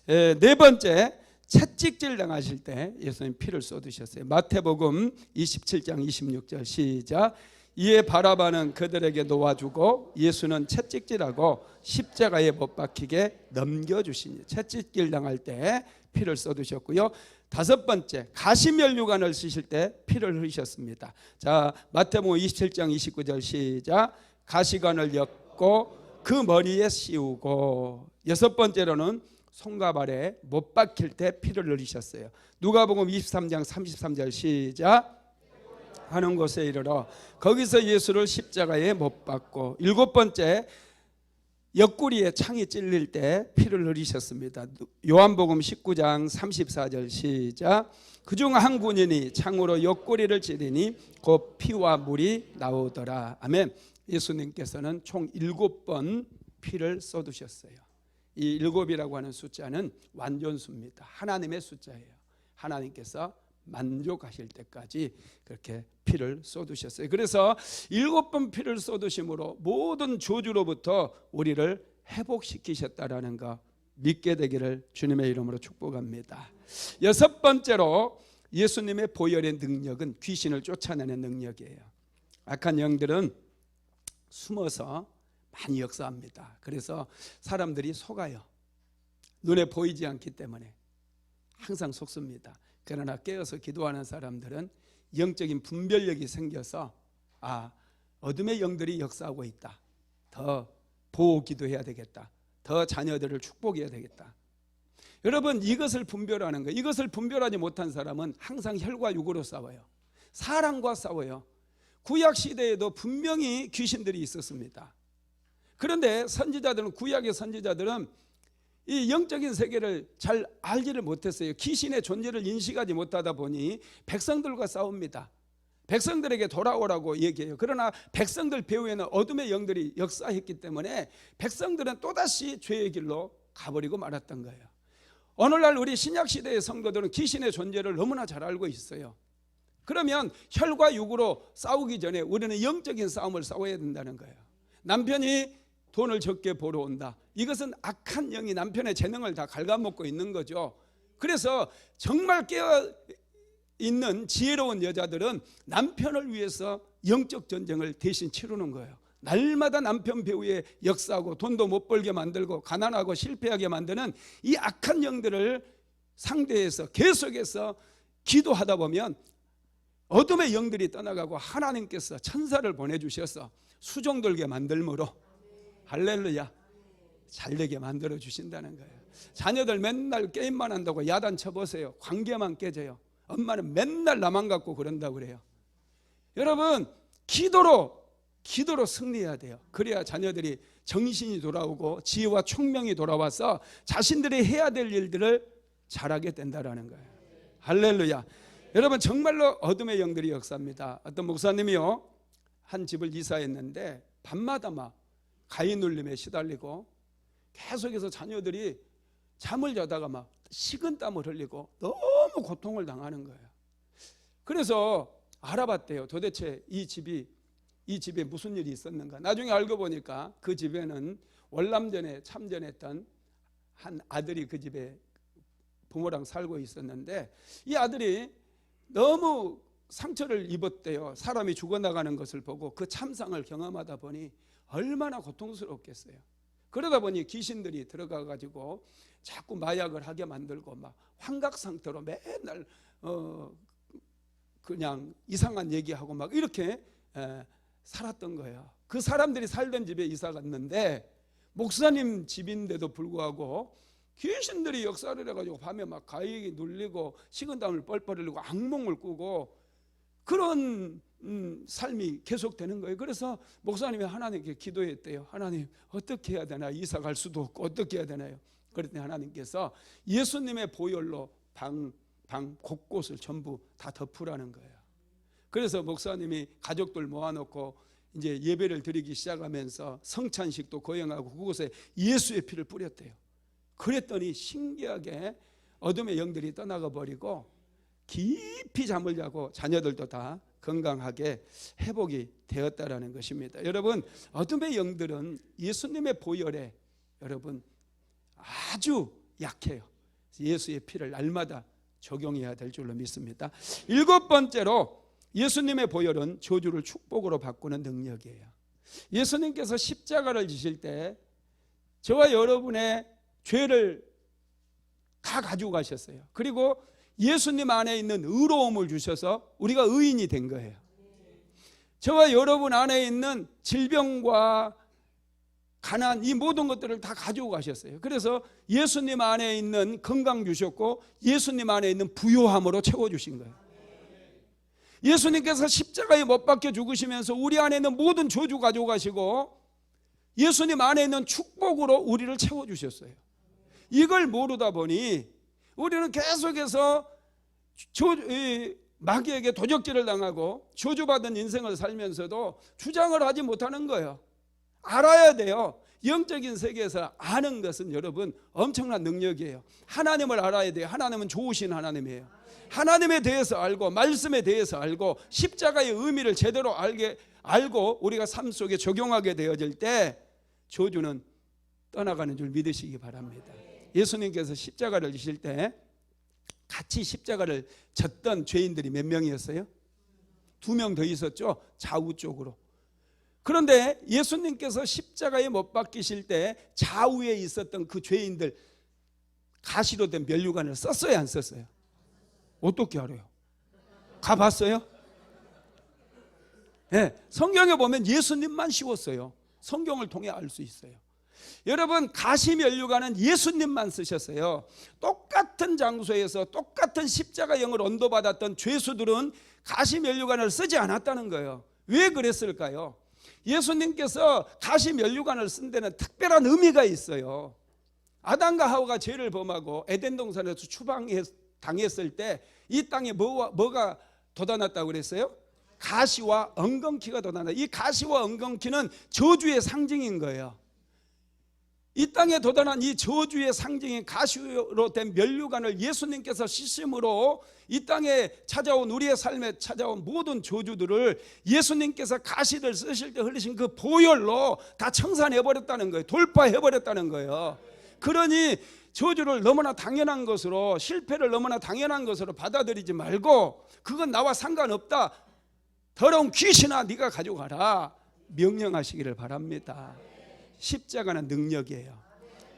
네 번째, 채찍질 당하실 때 예수님 피를 쏟으셨어요. 마태복음 27장 26절 시작. 이에 바라바는 그들에게 놓아주고 예수는 채찍질하고 십자가에 못 박히게 넘겨주시니. 채찍질 당할 때 피를 쏟으셨고요. 다섯 번째, 가시면류관을 쓰실 때 피를 흘리셨습니다. 자, 마태복음 27장 29절 시작. 가시관을 엮고 그 머리에 씌우고. 여섯 번째로는 손과 발에 못 박힐 때 피를 흘리셨어요. 누가복음 23장 33절 시작. 하는 곳에 이르러 거기서 예수를 십자가에 못 박고. 일곱 번째, 옆구리에 창이 찔릴 때 피를 흘리셨습니다. 요한복음 19장 34절 시작. 그중 한 군인이 창으로 옆구리를 찌르니 곧 피와 물이 나오더라. 아멘. 예수님께서는 총 7번 피를 쏟으셨어요. 이 7이라고 하는 숫자는 완전수입니다. 하나님의 숫자예요. 하나님께서 만족하실 때까지 그렇게 피를 쏟으셨어요. 그래서 7번 피를 쏟으심으로 모든 저주로부터 우리를 회복시키셨다라는 거 믿게 되기를 주님의 이름으로 축복합니다. 여섯 번째로 예수님의 보혈의 능력은 귀신을 쫓아내는 능력이에요. 악한 영들은 숨어서 많이 역사합니다. 그래서 사람들이 속아요. 눈에 보이지 않기 때문에 항상 속습니다. 그러나 깨어서 기도하는 사람들은 영적인 분별력이 생겨서 어둠의 영들이 역사하고 있다. 더 보호 기도해야 되겠다. 더 자녀들을 축복해야 되겠다. 여러분, 이것을 분별하는 거예요. 이것을 분별하지 못한 사람은 항상 혈과 육으로 싸워요. 사람과 싸워요. 구약 시대에도 분명히 귀신들이 있었습니다. 그런데 선지자들은, 구약의 선지자들은 이 영적인 세계를 잘 알지를 못했어요. 귀신의 존재를 인식하지 못하다 보니 백성들과 싸웁니다. 백성들에게 돌아오라고 얘기해요. 그러나 백성들 배후에는 어둠의 영들이 역사했기 때문에 백성들은 또다시 죄의 길로 가버리고 말았던 거예요. 오늘날 우리 신약시대의 성도들은 귀신의 존재를 너무나 잘 알고 있어요. 그러면 혈과 육으로 싸우기 전에 우리는 영적인 싸움을 싸워야 된다는 거예요. 남편이 돈을 적게 벌어 온다. 이것은 악한 영이 남편의 재능을 다 갉아먹고 있는 거죠. 그래서 정말 깨어있는 지혜로운 여자들은 남편을 위해서 영적 전쟁을 대신 치르는 거예요. 날마다 남편 배후에 역사하고 돈도 못 벌게 만들고 가난하고 실패하게 만드는 이 악한 영들을 상대해서 계속해서 기도하다 보면 어둠의 영들이 떠나가고 하나님께서 천사를 보내주셔서 수종들게 만들므로 할렐루야 잘되게 만들어 주신다는 거예요. 자녀들 맨날 게임만 한다고 야단 쳐보세요. 관계만 깨져요. 엄마는 맨날 나만 갖고 그런다고 그래요. 여러분 기도로 승리해야 돼요. 그래야 자녀들이 정신이 돌아오고 지혜와 총명이 돌아와서 자신들이 해야 될 일들을 잘하게 된다는 거예요. 할렐루야. 여러분 정말로 어둠의 영들이 역사합니다. 어떤 목사님이요 한 집을 이사했는데 밤마다 막 가위 눌림에 시달리고 계속해서 자녀들이 잠을 자다가 막 식은땀을 흘리고 너무 고통을 당하는 거예요. 그래서 알아봤대요. 도대체 이 집에 무슨 일이 있었는가. 나중에 알고 보니까 그 집에는 월남전에 참전했던 한 아들이 그 집에 부모랑 살고 있었는데 이 아들이 너무 상처를 입었대요. 사람이 죽어나가는 것을 보고 그 참상을 경험하다 보니 얼마나 고통스럽겠어요. 그러다 보니 귀신들이 들어가 가지고 자꾸 마약을 하게 만들고 막 환각 상태로 맨날 그냥 이상한 얘기하고 막 이렇게 살았던 거예요. 그 사람들이 살던 집에 이사 갔는데 목사님 집인데도 불구하고 귀신들이 역사를 해가지고 밤에 막 가위 눌리고 식은땀을 뻘뻘 흘리고 악몽을 꾸고 그런 삶이 계속되는 거예요. 그래서 목사님이 하나님께 기도했대요. 하나님 어떻게 해야 되나, 이사 갈 수도 없고 어떻게 해야 되나요? 그랬더니 하나님께서 예수님의 보혈로 방 곳곳을 전부 다 덮으라는 거예요. 그래서 목사님이 가족들 모아놓고 이제 예배를 드리기 시작하면서 성찬식도 거행하고 그곳에 예수의 피를 뿌렸대요. 그랬더니 신기하게 어둠의 영들이 떠나가 버리고 깊이 잠을 자고 자녀들도 다 건강하게 회복이 되었다라는 것입니다. 여러분 어둠의 영들은 예수님의 보혈에 여러분 아주 약해요. 예수의 피를 날마다 적용해야 될 줄로 믿습니다. 7번째로 예수님의 보혈은 저주를 축복으로 바꾸는 능력이에요. 예수님께서 십자가를 지실 때 저와 여러분의 죄를 다 가지고 가셨어요. 그리고 예수님 안에 있는 의로움을 주셔서 우리가 의인이 된 거예요. 저와 여러분 안에 있는 질병과 가난 이 모든 것들을 다 가지고 가셨어요. 그래서 예수님 안에 있는 건강 주셨고 예수님 안에 있는 부요함으로 채워주신 거예요. 예수님께서 십자가에 못 박혀 죽으시면서 우리 안에 있는 모든 저주 가지고 가시고 예수님 안에 있는 축복으로 우리를 채워주셨어요. 이걸 모르다 보니 우리는 계속해서 마귀에게 도적질을 당하고 저주받은 인생을 살면서도 주장을 하지 못하는 거예요. 알아야 돼요. 영적인 세계에서 아는 것은 여러분 엄청난 능력이에요. 하나님을 알아야 돼요. 하나님은 좋으신 하나님이에요. 하나님에 대해서 알고 말씀에 대해서 알고 십자가의 의미를 제대로 알고 우리가 삶 속에 적용하게 되어질 때 저주는 떠나가는 줄 믿으시기 바랍니다. 예수님께서 십자가를 지실 때 같이 십자가를 졌던 죄인들이 몇 명이었어요? 2명 더 있었죠. 좌우 쪽으로. 그런데 예수님께서 십자가에 못 박히실 때 좌우에 있었던 그 죄인들 가시로 된 면류관을 썼어요, 안 썼어요? 어떻게 알아요? 가봤어요? 네, 성경에 보면 예수님만 씌웠어요. 성경을 통해 알 수 있어요. 여러분 가시면류관은 예수님만 쓰셨어요. 똑같은 장소에서 똑같은 십자가 영을 언도받았던 죄수들은 가시면류관을 쓰지 않았다는 거예요. 왜 그랬을까요? 예수님께서 가시 면류관을 쓴 데는 특별한 의미가 있어요. 아담과 하와가 죄를 범하고 에덴 동산에서 추방당했을 때 이 땅에 뭐가 돋아났다고 그랬어요? 가시와 엉겅퀴가 돋아났다. 이 가시와 엉겅퀴는 저주의 상징인 거예요. 이 땅에 돋아난 이 저주의 상징인 가시로 된 면류관을 예수님께서 씻음으로 이 땅에 찾아온, 우리의 삶에 찾아온 모든 저주들을 예수님께서 가시를 쓰실 때 흘리신 그 보혈로 다 청산해버렸다는 거예요. 돌파해버렸다는 거예요. 그러니 저주를 너무나 당연한 것으로, 실패를 너무나 당연한 것으로 받아들이지 말고, 그건 나와 상관없다, 더러운 귀신아 네가 가져가라, 명령하시기를 바랍니다. 십자가는 능력이에요.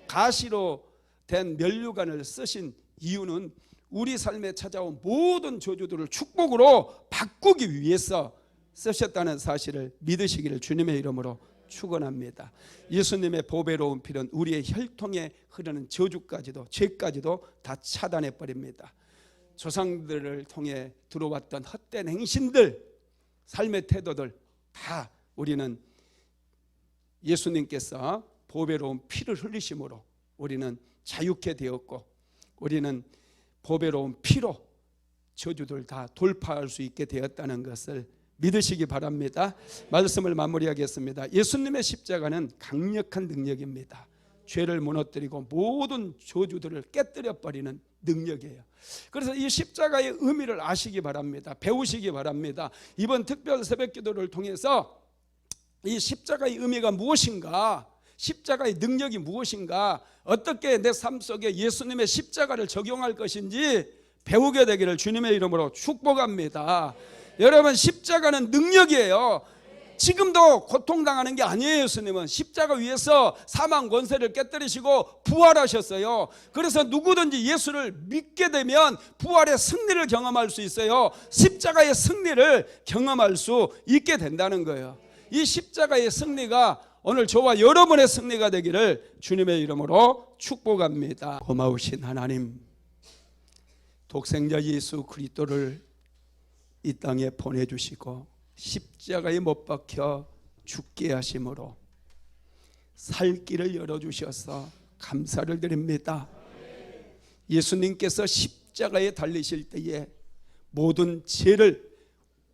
가시로 된 면류관을 쓰신 이유는 우리 삶에 찾아온 모든 저주들을 축복으로 바꾸기 위해서 쓰셨다는 사실을 믿으시기를 주님의 이름으로 축원합니다. 예수님의 보배로운 피는 우리의 혈통에 흐르는 저주까지도, 죄까지도 다 차단해 버립니다. 조상들을 통해 들어왔던 헛된 행신들, 삶의 태도들 다 우리는 예수님께서 보배로운 피를 흘리심으로 우리는 자유케 되었고, 우리는 보배로운 피로 저주들 다 돌파할 수 있게 되었다는 것을 믿으시기 바랍니다. 말씀을 마무리하겠습니다. 예수님의 십자가는 강력한 능력입니다. 죄를 무너뜨리고 모든 저주들을 깨뜨려 버리는 능력이에요. 그래서 이 십자가의 의미를 아시기 바랍니다. 배우시기 바랍니다. 이번 특별 새벽기도를 통해서 이 십자가의 의미가 무엇인가, 십자가의 능력이 무엇인가, 어떻게 내 삶 속에 예수님의 십자가를 적용할 것인지 배우게 되기를 주님의 이름으로 축복합니다. 여러분, 십자가는 능력이에요. 지금도 고통당하는 게 아니에요. 예수님은 십자가 위에서 사망 권세를 깨뜨리시고 부활하셨어요. 그래서 누구든지 예수를 믿게 되면 부활의 승리를 경험할 수 있어요. 십자가의 승리를 경험할 수 있게 된다는 거예요. 이 십자가의 승리가 오늘 저와 여러분의 승리가 되기를 주님의 이름으로 축복합니다. 고마우신 하나님, 독생자 예수 그리스도를 이 땅에 보내주시고 십자가에 못 박혀 죽게 하심으로 살 길을 열어주셔서 감사를 드립니다. 예수님께서 십자가에 달리실 때에 모든 죄를,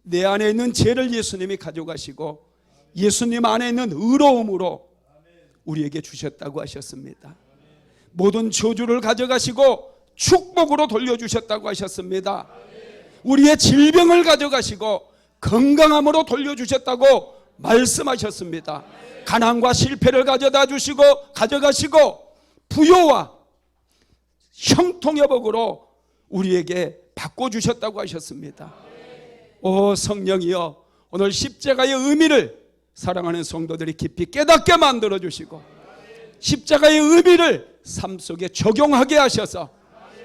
내 안에 있는 죄를 예수님이 가져가시고 예수님 안에 있는 의로움으로 우리에게 주셨다고 하셨습니다. 모든 저주를 가져가시고 축복으로 돌려주셨다고 하셨습니다. 우리의 질병을 가져가시고 건강함으로 돌려주셨다고 말씀하셨습니다. 가난과 실패를 가져가시고 부요와 형통의 복으로 우리에게 바꿔주셨다고 하셨습니다. 오 성령이여, 오늘 십자가의 의미를 사랑하는 성도들이 깊이 깨닫게 만들어주시고 십자가의 의미를 삶 속에 적용하게 하셔서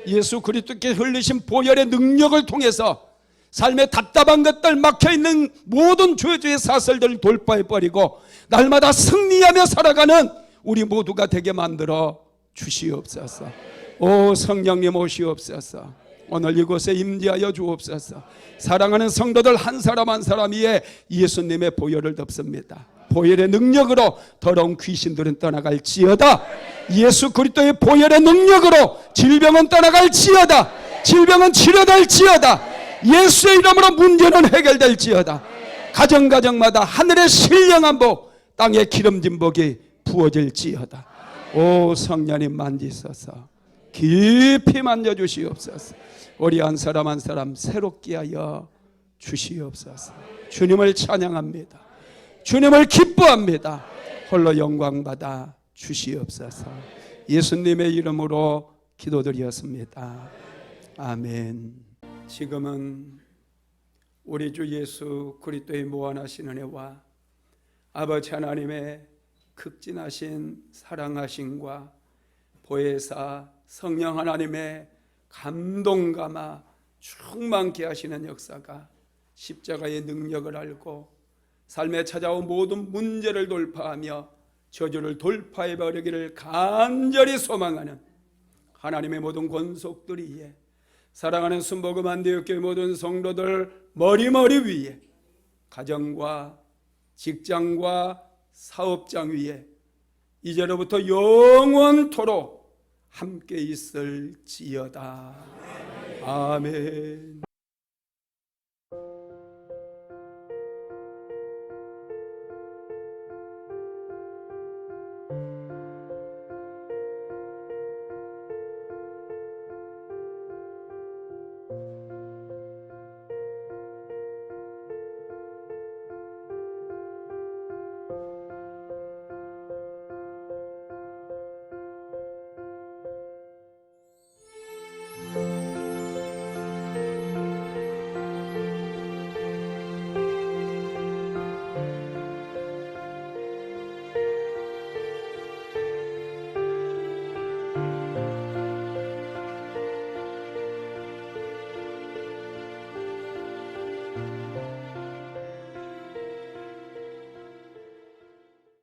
예수 그리스도께 흘리신 보혈의 능력을 통해서 삶의 답답한 것들, 막혀있는 모든 저주의 사슬들을 돌파해버리고 날마다 승리하며 살아가는 우리 모두가 되게 만들어 주시옵소서. 오 성령님 오시옵소서. 오늘 이곳에 임재하여 주옵소서. 사랑하는 성도들 한 사람 한 사람 위에 예수님의 보혈을 덮습니다. 보혈의 능력으로 더러운 귀신들은 떠나갈지어다. 예수 그리스도의 보혈의 능력으로 질병은 떠나갈지어다. 질병은 치료될지어다. 예수의 이름으로 문제는 해결될지어다. 가정마다 하늘의 신령한 복, 땅의 기름진 복이 부어질지어다. 오 성령님 만지소서. 깊이 만져주시옵소서. 우리 한 사람 한 사람 새롭게 하여 주시옵소서. 주님을 찬양합니다. 주님을 기뻐합니다. 홀로 영광받아 주시옵소서. 예수님의 이름으로 기도드렸습니다. 아멘. 지금은 우리 주 예수 그리스도의 무한하신 은혜와 아버지 하나님의 극진하신 사랑하심과 보혜사 성령 하나님의 감동감아 충만케 하시는 역사가 십자가의 능력을 알고 삶에 찾아온 모든 문제를 돌파하며 저주를 돌파해버리기를 간절히 소망하는 하나님의 모든 권속들이 사랑하는 순복음 한대역교회 모든 성도들 머리 위에 가정과 직장과 사업장 위에 이제로부터 영원토록 함께 있을지어다. 아멘.